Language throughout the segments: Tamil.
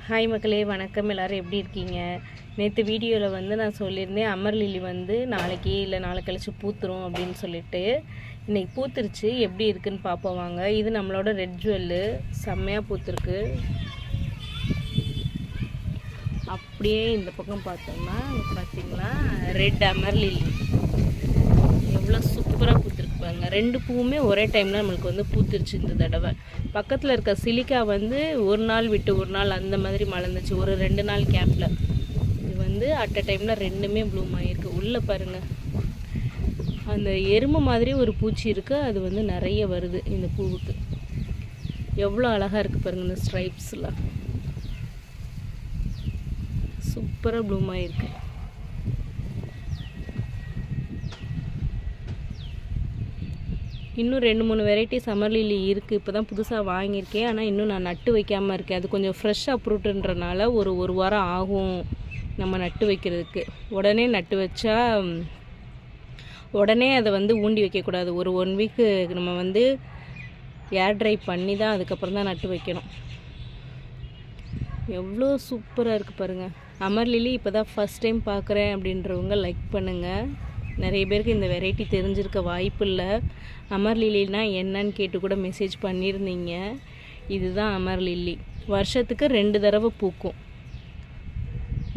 ஹாய் மக்களே, வணக்கம். எல்லோரும் எப்படி இருக்கீங்க? நேற்று வீடியோவில் வந்து நான் சொல்லியிருந்தேன் அமர் லில்லி வந்து நாளைக்கு இல்லை நாளை கழிச்சு பூத்துரும் அப்படின்னு சொல்லிட்டு. இன்றைக்கி பூத்துருச்சு. எப்படி இருக்குன்னு பார்ப்போம் வாங்க. இது நம்மளோட ரெட் ஜுவல்லு செம்மையாக பூத்துருக்கு. அப்படியே இந்த பக்கம் பார்த்தோம்னா பார்த்திங்கன்னா ரெட் அமர் லில்லி எவ்வளோ சூப்பராக பூத்துருக்கு பாருங்க. ரெண்டு பூவுமே ஒரே டைமில் நம்மளுக்கு வந்து பூத்துருச்சு இந்த தடவை. பக்கத்தில் இருக்க சிலிக்கா வந்து ஒரு நாள் விட்டு ஒரு நாள் அந்த மாதிரி மலர்ந்துச்சு, ஒரு 2 நாள் கேப்பில். இது வந்து அட் அ டைமில் ரெண்டுமே ப்ளூம் ஆகிருக்கு. உள்ளே பாருங்கள், அந்த எறும்பு மாதிரி ஒரு பூச்சி இருக்குது, அது வந்து நிறைய வருது இந்த பூவுக்கு. எவ்வளோ அழகாக இருக்குது பாருங்கள். இந்த ஸ்ட்ரைப்ஸ்லாம் சூப்பராக ப்ளூம் ஆகிருக்கு. இன்னும் 2-3 வெரைட்டி சம்மர் லில்லி இருக்குது. இப்போ தான் புதுசாக வாங்கியிருக்கேன். ஆனால் இன்னும் நான் நட்டு வைக்காமல் இருக்கேன். அது கொஞ்சம் ஃப்ரெஷ்ஷாக ஃப்ரூட்டுன்றனால ஒரு வாரம் ஆகும் நம்ம நட்டு வைக்கிறதுக்கு. உடனே நட்டு வச்சா உடனே அதை வந்து ஊண்டி வைக்கக்கூடாது. ஒரு 1 வீக்கு நம்ம வந்து ஏர் ட்ரை பண்ணி தான் அதுக்கப்புறம் தான் நட்டு வைக்கணும். எவ்வளோ சூப்பராக இருக்குது பாருங்கள். அமர் லில்லி இப்போ தான் ஃபஸ்ட் டைம் பார்க்குறேன் அப்படின்றவங்க லைக் பண்ணுங்கள். நிறைய பேருக்கு இந்த வெரைட்டி தெரிஞ்சிருக்க வாய்ப்பு இல்லை. அமர் லில்லினா என்னன்னு கேட்டு கூட மெசேஜ் பண்ணியிருந்தீங்க. இதுதான் அமர் லில்லி. வருஷத்துக்கு 2 தடவை பூக்கும்.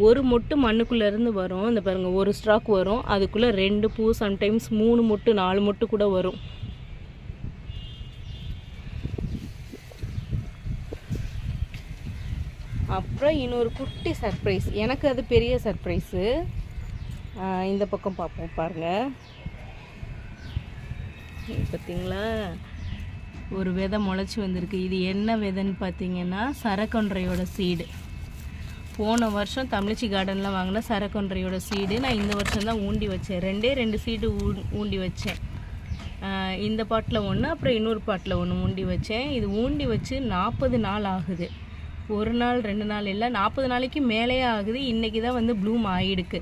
ஒரு மொட்டு மண்ணுக்குள்ளேருந்து வரும். இந்த பாருங்கள், ஒரு ஸ்டாக் வரும், அதுக்குள்ளே 2 பூ, சம்டைம்ஸ் 3 மொட்டு 4 மொட்டு கூட வரும். அப்புறம் இன்னொரு குட்டி சர்ப்ரைஸ், எனக்கு அது பெரிய சர்ப்ரைஸு. இந்த பக்கம் பார்ப்போம் பாருங்கள். பார்த்தீங்களா, ஒரு விதை முளைச்சி வந்திருக்கு. இது என்ன விதைன்னு பார்த்தீங்கன்னா சரக்கொன்றையோட சீடு. போன வருஷம் தமிழ்ச்சி கார்டனில் வாங்கின சரக்கொன்றையோட சீடு நான் இந்த வருஷம் தான் ஊண்டி வச்சேன். 2 சீடு ஊண்டி வச்சேன். இந்த பாட்டில் ஒன்று, அப்புறம் இன்னொரு பாட்டில் ஒன்று ஊண்டி வச்சேன். இது ஊண்டி வச்சு 40 நாள் ஆகுது. 1 நாள் 2 நாள் இல்லை, 40 நாளைக்கு மேலேயே ஆகுது. இன்றைக்கி தான் வந்து ப்ளூம் ஆகிடுக்கு.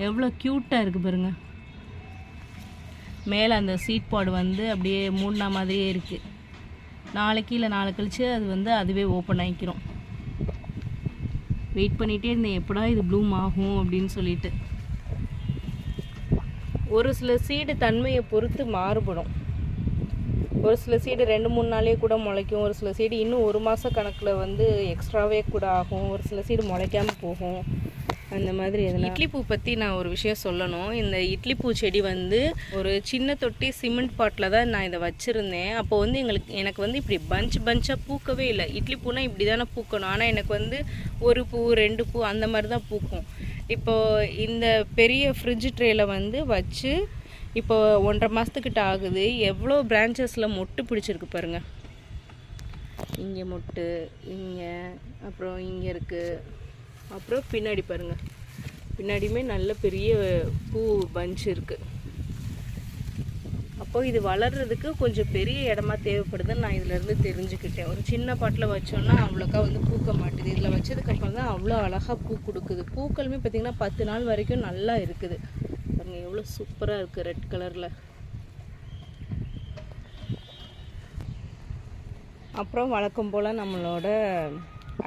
எவ்வளோ க்யூட்டாக இருக்குது பாருங்கள். மேலே அந்த சீட் பாடு வந்து அப்படியே மூடின மாதிரியே இருக்குது. நாளைக்கு இல்லை நாளை கழிச்சு அது வந்து அதுவே ஓப்பன் ஆகிக்கிறோம். வெயிட் பண்ணிகிட்டே இருந்தேன் எப்படா இது ப்ளூம் ஆகும் அப்படின்னு சொல்லிட்டு. ஒரு சில சீடு தன்மையை பொறுத்து மாறுபடும். ஒரு சில சீடு 2-3 நாளே கூட முளைக்கும். ஒரு சில சீடு இன்னும் 1 மாத கணக்கில் வந்து எக்ஸ்ட்ராவே கூட ஆகும். ஒரு சில சீடு முளைக்காமல் போகும். அந்த மாதிரி இட்லி பூ பற்றி நான் ஒரு விஷயம் சொல்லணும். இந்த இட்லி பூ செடி வந்து ஒரு சின்ன தொட்டி சிமெண்ட் பாட்டில் தான் நான் இதை வச்சுருந்தேன். அப்போ வந்து எனக்கு வந்து இப்படி பஞ்சாக பூக்கவே இல்லை. இட்லி பூனா இப்படி தானே பூக்கணும், ஆனால் எனக்கு வந்து 1 பூ 2 பூ அந்த மாதிரி தான் பூக்கும். இப்போது இந்த பெரிய ஃப்ரிட்ஜ் ட்ரேயில் வந்து வச்சு இப்போ 1.5 மாதத்துக்கிட்ட ஆகுது. எவ்வளோ பிரான்ச்சஸில் மொட்டு பிடிச்சிருக்கு பாருங்கள். இங்கே மொட்டு, இங்கே, அப்புறம் இங்கே இருக்குது, அப்புறம் பின்னாடி பாருங்கள், பின்னாடியுமே நல்ல பெரிய பூ பஞ்ச் இருக்குது. அப்போது இது வளர்கிறதுக்கு கொஞ்சம் பெரிய இடமா தேவைப்படுதுன்னு நான் இதிலேருந்து தெரிஞ்சுக்கிட்டேன். ஒரு சின்ன பாட்டில் வச்சோன்னா அவ்வளோக்கா வந்து பூக்க மாட்டுது. இதில் வச்சதுக்கப்புறம் தான் அவ்வளோ அழகாக பூ கொடுக்குது. பூக்களுமே பார்த்திங்கன்னா 10 நாள் வரைக்கும் நல்லா இருக்குது. பாருங்கள் எவ்வளோ சூப்பராக இருக்குது ரெட் கலரில். அப்புறம் வழக்கம் போல் நம்மளோட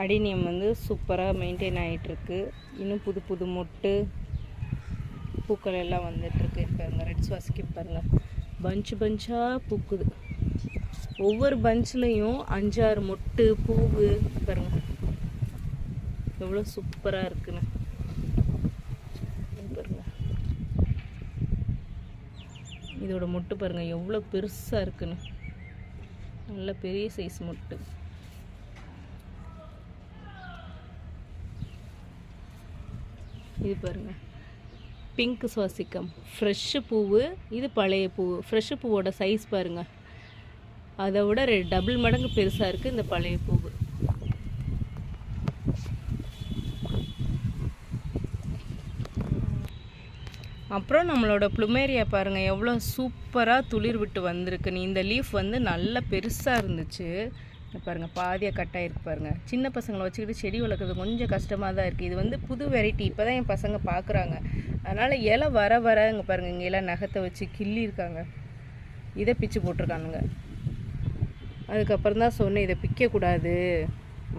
அடினியம் வந்து சூப்பராக மெயின்டைன் ஆகிட்டுருக்கு. இன்னும் புது மொட்டு பூக்கள் எல்லாம் வந்துட்டுருக்கு. பாருங்க, ரெட் சுவாசிக்கு பாருங்கள், பஞ்சாக பூக்குது. ஒவ்வொரு பஞ்ச்லேயும் 5-6 மொட்டு பூவு பாருங்கள் எவ்வளோ சூப்பராக இருக்குன்னு பாருங்க. இதோட மொட்டு பாருங்கள் எவ்வளோ பெருசாக இருக்குன்னு, நல்ல பெரிய சைஸ் மொட்டு. இது பாருங்கள், பிங்க் சுவாசிக்கம், ஃப்ரெஷ்ஷு பூவு. இது பழைய பூவு. ஃப்ரெஷ்ஷு பூவோட சைஸ் பாருங்கள், அதை விட 2 மடங்கு பெருசாக இருக்குது இந்த பழைய பூவு. அப்புறம் நம்மளோட ப்ளூமேரியா பாருங்கள் எவ்வளோ சூப்பராக துளிர் விட்டு வந்திருக்குன்னு. இந்த லீஃப் வந்து நல்ல பெருசாக இருந்துச்சு. பாருங்கள் பாதியாக கட்டாயிருக்கு பாருங்கள். சின்ன பசங்களை வச்சுக்கிட்டு செடி வளர்க்குறது கொஞ்சம் கஷ்டமாக தான் இருக்குது. இது வந்து புது வெரைட்டி, இப்போ தான் என் பசங்க பார்க்குறாங்க. அதனால் இலை வர இங்கே பாருங்கள், இங்கே எல்லாம் நகத்தை வச்சு கிள்ளி இருக்காங்க. இதை பிச்சு போட்டிருக்கானுங்க. அதுக்கப்புறம் தான் சொன்னேன் இதை பிக்கக்கூடாது,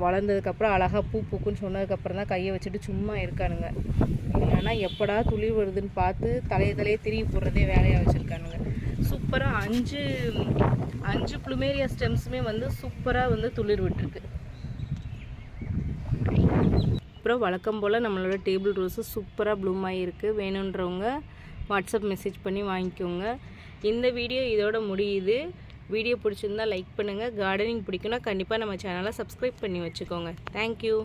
வளர்ந்ததுக்கப்புறம் அழகாக பூ பூக்குன்னு சொன்னதுக்கப்புறம் தான் கையை வச்சுட்டு சும்மா இருக்கானுங்க. இல்லைன்னா எப்படா துளிர் வருதுன்னு பார்த்து தலையே திரும்பி போடுறதே வேலையாக வச்சுருக்கானுங்க. சூப்பராக 5 ப்ளூமேரியா ஸ்டெம்ஸுமே வந்து சூப்பராக வந்து துளிர் விட்டுருக்கு. அப்புறம் வழக்கம் போல் நம்மளோட டேபிள் ரோஸு சூப்பராக ப்ளூம் ஆகிருக்கு. வேணுன்றவங்க வாட்ஸ்அப் மெசேஜ் பண்ணி வாங்கிக்கோங்க. இந்த வீடியோ இதோட முடியுது. வீடியோ பிடிச்சிருந்தா லைக் பண்ணுங்கள். கார்டனிங் பிடிக்குன்னா கண்டிப்பாக நம்ம சேனலை சப்ஸ்கிரைப் பண்ணி வச்சுக்கோங்க. தேங்க்யூ.